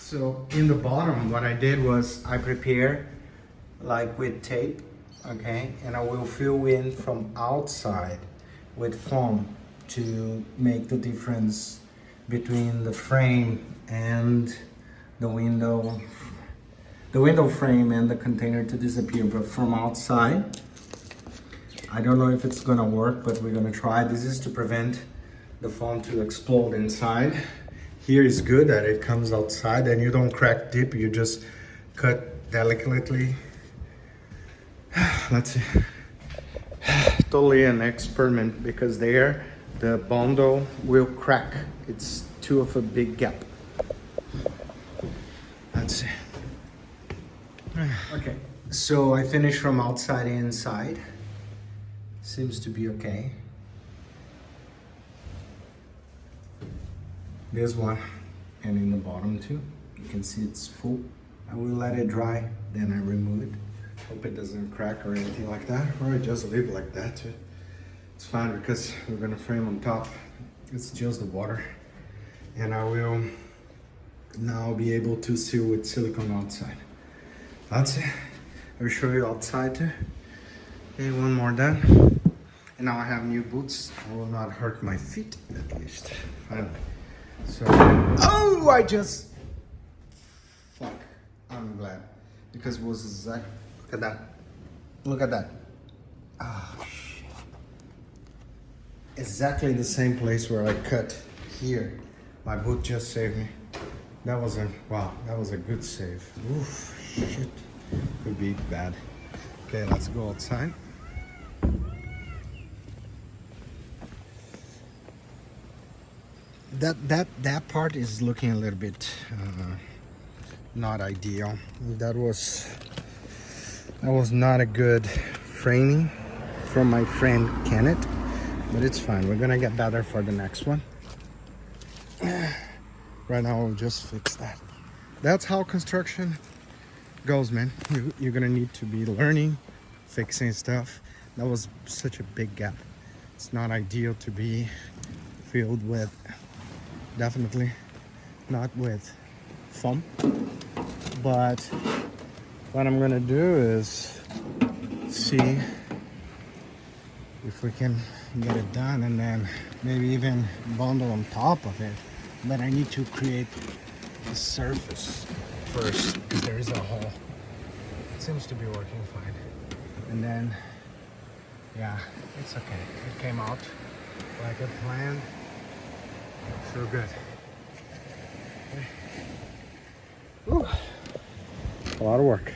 So in the bottom, what I did was I prepare like with tape, okay? And I will fill in from outside with foam to make the difference between the frame and the window frame and the container to disappear. But from outside, I don't know if it's gonna work, but we're gonna try. This is to prevent the foam to explode inside. Here is good that it comes outside and you don't crack deep, you just cut delicately. Let's see. Totally an experiment because there the bundle will crack. It's too of a big gap. Let's see. Okay, so I finished from outside and inside. Seems to be okay. There's one, and in the bottom too. You can see it's full. I will let it dry, then I remove it. Hope it doesn't crack or anything like that, or I just leave it like that too. It's fine because we're gonna frame on top. It's just the water. And I will now be able to seal with silicone outside. That's it. I'll show you outside too. Okay, one more done. And now I have new boots. I will not hurt my feet at least. Finally. So, oh, fuck. I'm glad. Because it was exact. Look at that. Look at that. Oh, shit. Exactly the same place where I cut here. My boot just saved me. That was a good save. Oof, shit. Could be bad. Okay, let's go outside. That part is looking a little bit not ideal. That was not a good framing from my friend Kenneth, but it's fine. We're gonna get better for the next one. Right now we'll just fix that. That's how construction goes, man. You're gonna need to be learning, fixing stuff. That was such a big gap. It's not ideal to be filled with, definitely not with foam. But what I'm gonna do is see if we can get it done and then maybe even bundle on top of it. But I need to create the surface first because there is a hole. It seems to be working fine. And then, yeah, it's okay. It came out like a plan. So good. Okay. Woo. A lot of work.